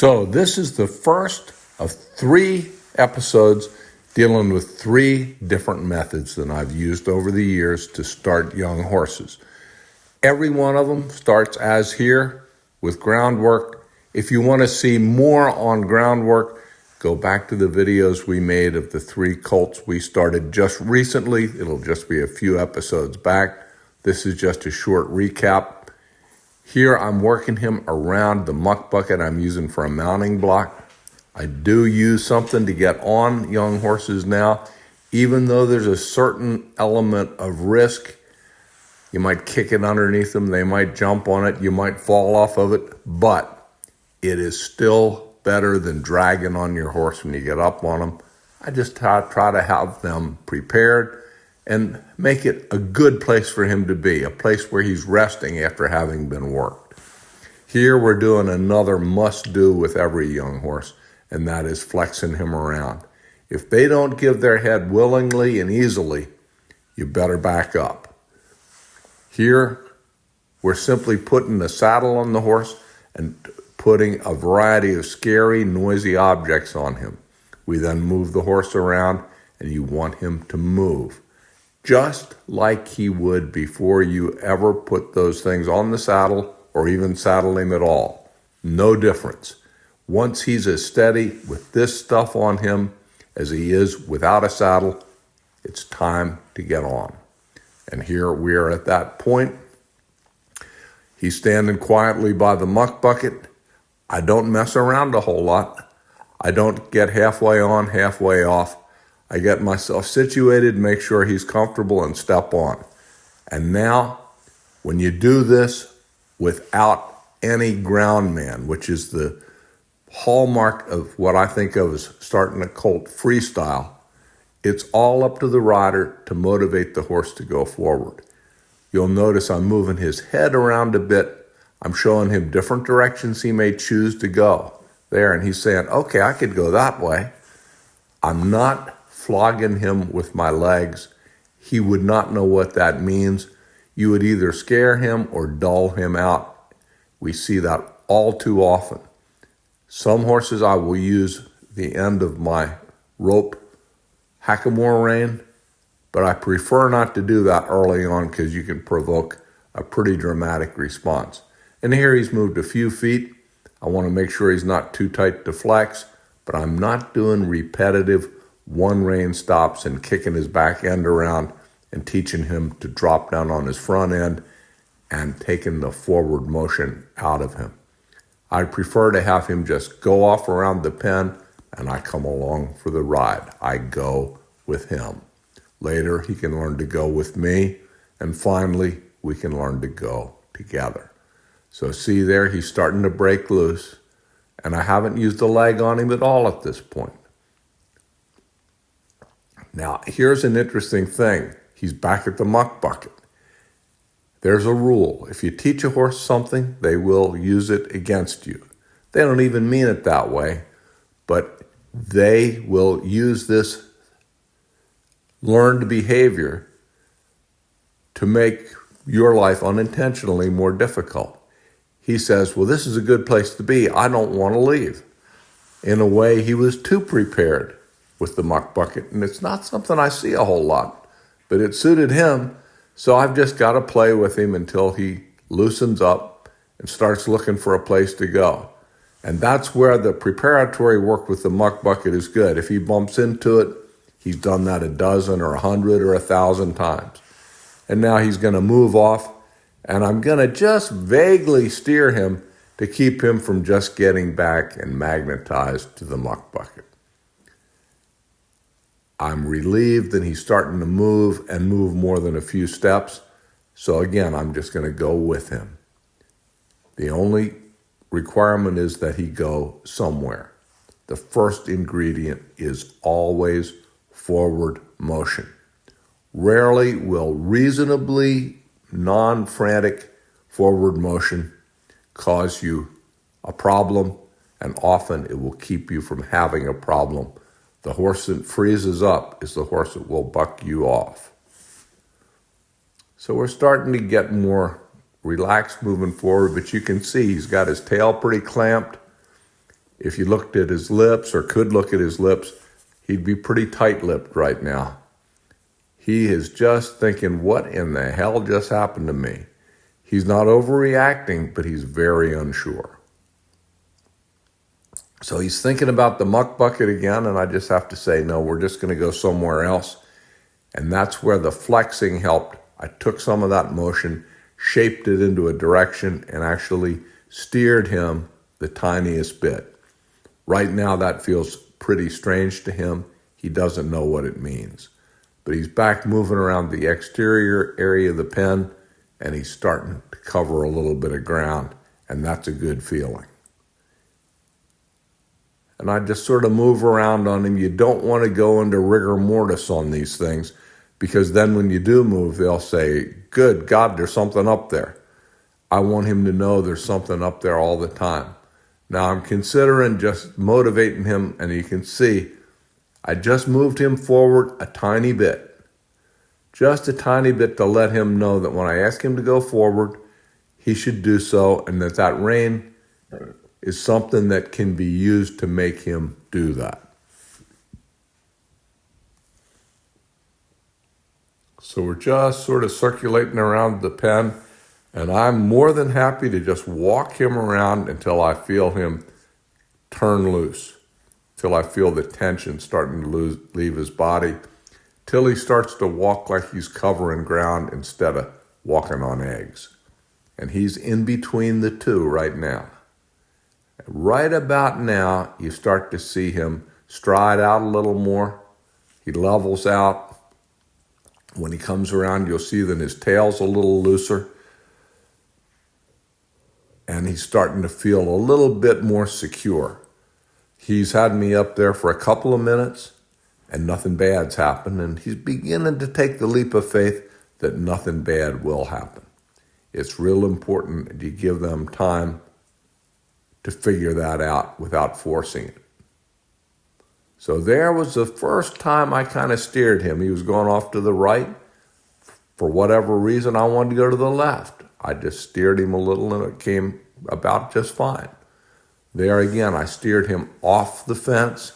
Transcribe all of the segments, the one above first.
So this is the first of 3 episodes dealing with 3 different methods that I've used over the years to start young horses. Every one of them starts as here with groundwork. If you want to see more on groundwork, go back to the videos we made of the 3 colts we started just recently. It'll just be a few episodes back. This is just a short recap. Here I'm working him around the muck bucket I'm using for a mounting block. I do use something to get on young horses now, even though there's a certain element of risk. You might kick it underneath them, they might jump on it, you might fall off of it, but it is still better than dragging on your horse when you get up on them. I just try to have them prepared and make it a good place for him to be, a place where he's resting after having been worked. Here we're doing another must-do with every young horse, and that is flexing him around. If they don't give their head willingly and easily, you better back up. Here, we're simply putting the saddle on the horse and putting a variety of scary, noisy objects on him. We then move the horse around, and you want him to move, just like he would before you ever put those things on the saddle or even saddle him at all. No difference. Once he's as steady with this stuff on him as he is without a saddle, it's time to get on. And here we are at that point. He's standing quietly by the muck bucket. I don't mess around a whole lot. I don't get halfway on, halfway off. I get myself situated, make sure he's comfortable, and step on. And now, when you do this without any ground man, which is the hallmark of what I think of as starting a colt freestyle, it's all up to the rider to motivate the horse to go forward. You'll notice I'm moving his head around a bit. I'm showing him different directions he may choose to go there, and he's saying, okay, I could go that way. I'm not flogging him with my legs. He would not know what that means. You would either scare him or dull him out. We see that all too often. Some horses I will use the end of my rope hackamore rein, but I prefer not to do that early on because you can provoke a pretty dramatic response. And here he's moved a few feet. I want to make sure he's not too tight to flex, but I'm not doing repetitive one rein stops and kicking his back end around and teaching him to drop down on his front end and taking the forward motion out of him. I prefer to have him just go off around the pen and I come along for the ride. I go with him. Later, he can learn to go with me, and finally, we can learn to go together. So see there, he's starting to break loose, and I haven't used a leg on him at all at this point. Now, here's an interesting thing. He's back at the muck bucket. There's a rule. If you teach a horse something, they will use it against you. They don't even mean it that way, but they will use this learned behavior to make your life unintentionally more difficult. He says, well, this is a good place to be. I don't want to leave. In a way, he was too prepared with the muck bucket, and it's not something I see a whole lot, but it suited him, so I've just got to play with him until he loosens up and starts looking for a place to go. And that's where the preparatory work with the muck bucket is good. If he bumps into it, he's done that a dozen or 100 or 1,000 times. And now he's going to move off, and I'm going to just vaguely steer him to keep him from just getting back and magnetized to the muck bucket. I'm relieved that he's starting to move and move more than a few steps. So again, I'm just going to go with him. The only requirement is that he go somewhere. The first ingredient is always forward motion. Rarely will reasonably non-frantic forward motion cause you a problem, and often it will keep you from having a problem. The horse that freezes up is the horse that will buck you off. So we're starting to get more relaxed moving forward, but you can see he's got his tail pretty clamped. if you looked at his lips or could look at his lips, he'd be pretty tight-lipped right now. He is just thinking, what in the hell just happened to me? He's not overreacting, but he's very unsure. So he's thinking about the muck bucket again, and I just have to say, no, we're just going to go somewhere else. And that's where the flexing helped. I took some of that motion, shaped it into a direction, and actually steered him the tiniest bit. Right now, that feels pretty strange to him. He doesn't know what it means. But he's back moving around the exterior area of the pen, and he's starting to cover a little bit of ground, and that's a good feeling. And I just sort of move around on him. You don't want to go into rigor mortis on these things, because then when you do move, they'll say, good God, there's something up there. I want him to know there's something up there all the time. Now I'm considering just motivating him, and you can see I just moved him forward a tiny bit. Just a tiny bit to let him know that when I ask him to go forward, he should do so, and that rein is something that can be used to make him do that. So we're just sort of circulating around the pen, and I'm more than happy to just walk him around until I feel him turn loose, till I feel the tension starting to leave his body, till he starts to walk like he's covering ground instead of walking on eggs. And he's in between the two right now. Right about now, you start to see him stride out a little more. He levels out. When he comes around, you'll see that his tail's a little looser. And he's starting to feel a little bit more secure. He's had me up there for a couple of minutes, and nothing bad's happened. And he's beginning to take the leap of faith that nothing bad will happen. It's real important that you give them time to figure that out without forcing it. So there was the first time I kind of steered him. He was going off to the right. For whatever reason, I wanted to go to the left. I just steered him a little, and it came about just fine. There again, I steered him off the fence,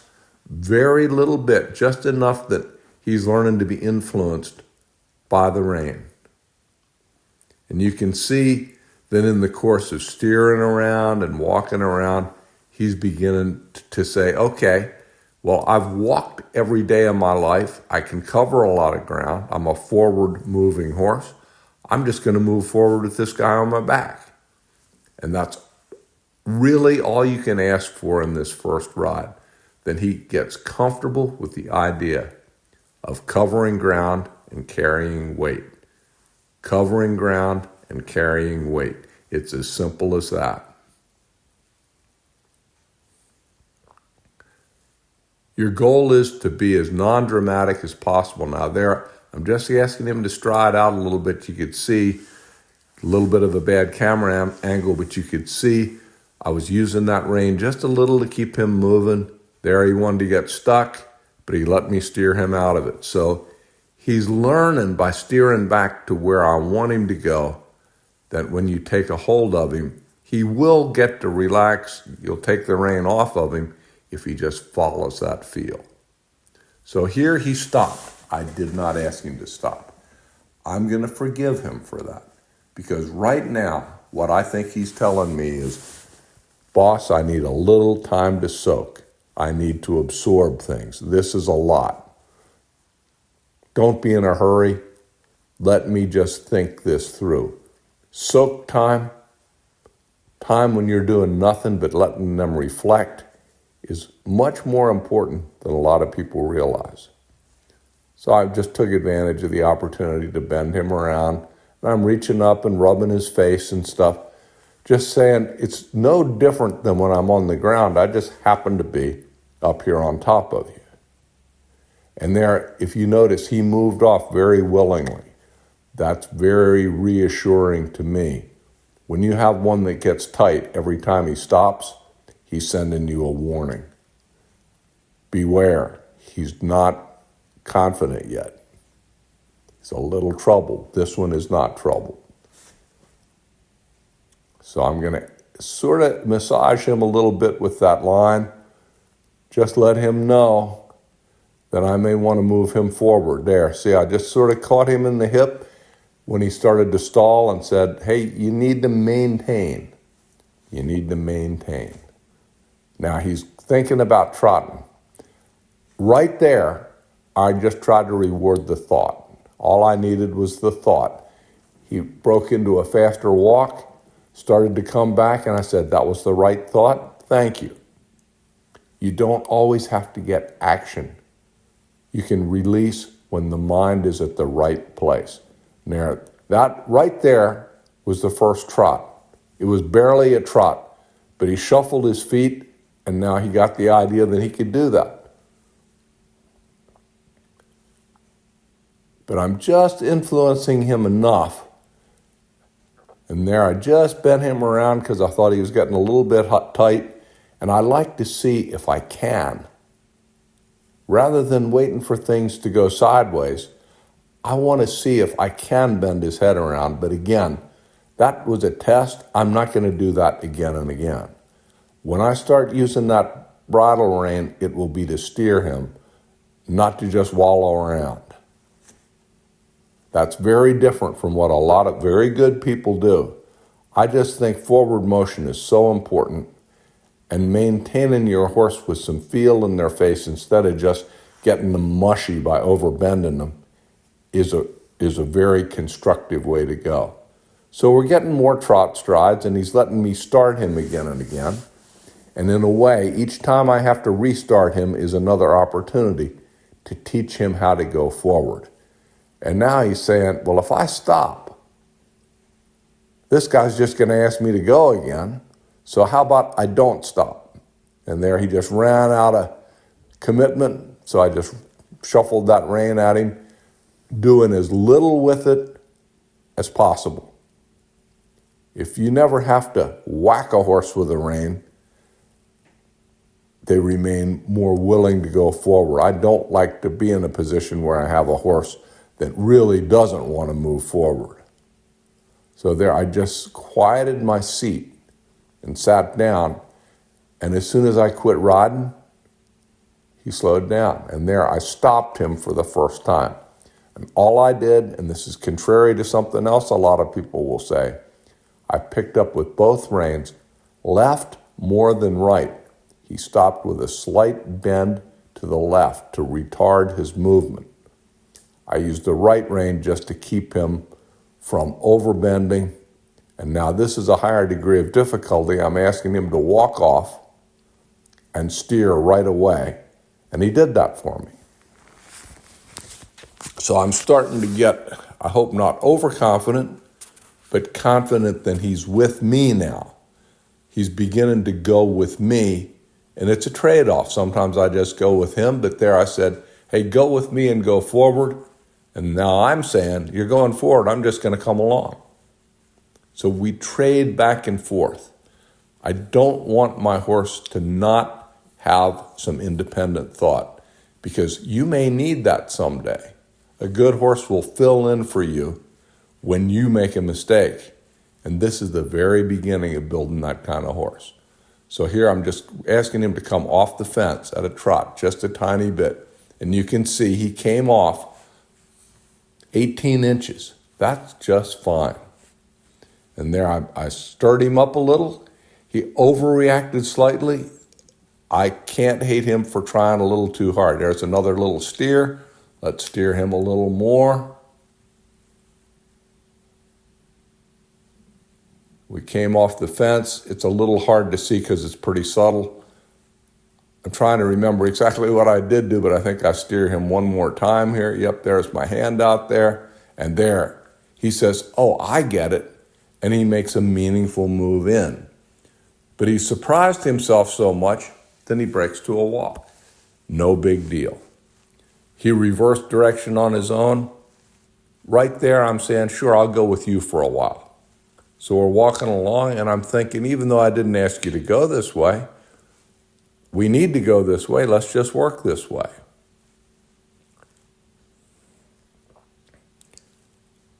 very little bit, just enough that he's learning to be influenced by the rein. And you can see that in the course of steering around and walking around, he's beginning to say, okay, well, I've walked every day of my life. I can cover a lot of ground. I'm a forward-moving horse. I'm just going to move forward with this guy on my back. And that's really all you can ask for in this first ride. Then he gets comfortable with the idea of covering ground and carrying weight. Covering ground and carrying weight. It's as simple as that. Your goal is to be as non-dramatic as possible. Now there, I'm just asking him to stride out a little bit. You could see a little bit of a bad camera angle, but you could see I was using that rein just a little to keep him moving. There he wanted to get stuck, but he let me steer him out of it. So he's learning by steering back to where I want him to go, that when you take a hold of him, he will get to relax. You'll take the rein off of him if he just follows that feel. So here he stopped. I did not ask him to stop. I'm going to forgive him for that, because right now, what I think he's telling me is, boss, I need a little time to soak. I need to absorb things. This is a lot. Don't be in a hurry. Let me just think this through. Soak time when you're doing nothing but letting them reflect, is much more important than a lot of people realize. So I just took advantage of the opportunity to bend him around, and I'm reaching up and rubbing his face and stuff, just saying it's no different than when I'm on the ground. I just happen to be up here on top of you. And there, if you notice, he moved off very willingly. That's very reassuring to me. When you have one that gets tight every time he stops, he's sending you a warning. Beware, he's not confident yet. He's a little troubled. This one is not troubled. So I'm going to sort of massage him a little bit with that line. Just let him know that I may want to move him forward. There, see, I just sort of caught him in the hip when he started to stall and said, hey, you need to maintain. You need to maintain. Now he's thinking about trotting. Right there, I just tried to reward the thought. All I needed was the thought. He broke into a faster walk, started to come back, and I said, that was the right thought. Thank you. You don't always have to get action. You can release when the mind is at the right place. Now, that right there was the first trot. It was barely a trot, but he shuffled his feet, and now he got the idea that he could do that. But I'm just influencing him enough. And there I just bent him around because I thought he was getting a little bit tight. And I like to see if I can. Rather than waiting for things to go sideways, I want to see if I can bend his head around. But again, that was a test. I'm not going to do that again and again. When I start using that bridle rein, it will be to steer him, not to just wallow around. That's very different from what a lot of very good people do. I just think forward motion is so important, and maintaining your horse with some feel in their face instead of just getting them mushy by overbending them is a very constructive way to go. So we're getting more trot strides, and he's letting me start him again and again. And in a way, each time I have to restart him is another opportunity to teach him how to go forward. And now he's saying, well, if I stop, this guy's just going to ask me to go again. So how about I don't stop? And there he just ran out of commitment. So I just shuffled that rein at him, doing as little with it as possible. If you never have to whack a horse with a rein, they remain more willing to go forward. I don't like to be in a position where I have a horse that really doesn't want to move forward. So there, I just quieted my seat and sat down, and as soon as I quit riding, he slowed down. And there, I stopped him for the first time. And all I did, and this is contrary to something else a lot of people will say, I picked up with both reins, left more than right. He stopped with a slight bend to the left to retard his movement. I used the right rein just to keep him from overbending. And now this is a higher degree of difficulty. I'm asking him to walk off and steer right away. And he did that for me. So I'm starting to get, I hope not overconfident, but confident that he's with me now. He's beginning to go with me, and it's a trade-off. Sometimes I just go with him, but there I said, hey, go with me and go forward. And now I'm saying, you're going forward, I'm just going to come along. So we trade back and forth. I don't want my horse to not have some independent thought, because you may need that someday. A good horse will fill in for you when you make a mistake. And this is the very beginning of building that kind of horse. So here I'm just asking him to come off the fence at a trot, just a tiny bit. And you can see he came off 18 inches. That's just fine. And there I stirred him up a little. He overreacted slightly. I can't hate him for trying a little too hard. There's another little steer. Let's steer him a little more. We came off the fence. It's a little hard to see because it's pretty subtle. I'm trying to remember exactly what I did do, but I think I steer him one more time here. Yep, there's my hand out there. And there, he says, oh, I get it. And he makes a meaningful move in. But he surprised himself so much, then he breaks to a walk. No big deal. He reversed direction on his own. Right there, I'm saying, sure, I'll go with you for a while. So we're walking along, and I'm thinking, even though I didn't ask you to go this way, we need to go this way. Let's just work this way.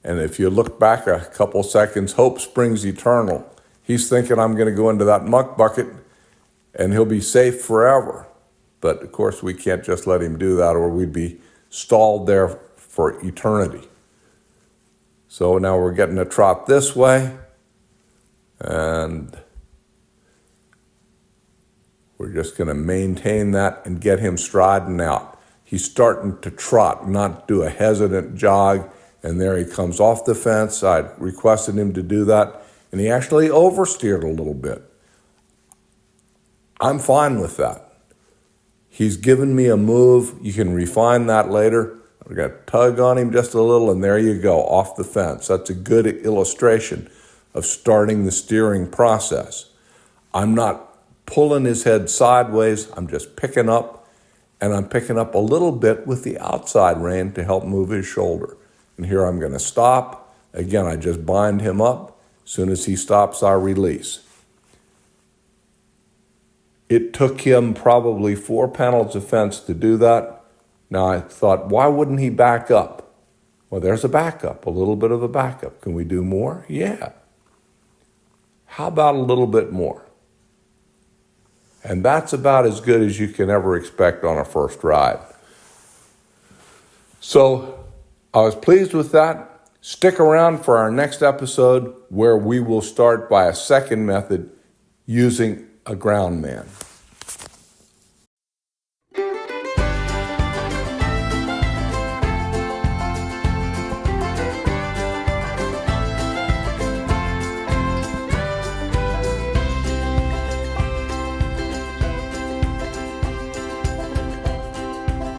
And if you look back a couple seconds, hope springs eternal. He's thinking I'm going to go into that muck bucket and he'll be safe forever. But of course, we can't just let him do that or we'd be stalled there for eternity. So now we're getting a trot this way, and we're just going to maintain that and get him striding out. He's starting to trot, not do a hesitant jog, and there he comes off the fence. I requested him to do that, and he actually oversteered a little bit. I'm fine with that. He's given me a move. You can refine that later. We're going to tug on him just a little, and there you go, off the fence. That's a good illustration of starting the steering process. I'm not pulling his head sideways. I'm just picking up, and I'm picking up a little bit with the outside rein to help move his shoulder. And here I'm going to stop. Again, I just bind him up. As soon as he stops, I release. It took him probably 4 panels of fence to do that. Now I thought, why wouldn't he back up? Well, there's a backup, a little bit of a backup. Can we do more? Yeah. How about a little bit more? And that's about as good as you can ever expect on a first ride. So I was pleased with that. Stick around for our next episode where we will start by a second method using a ground man.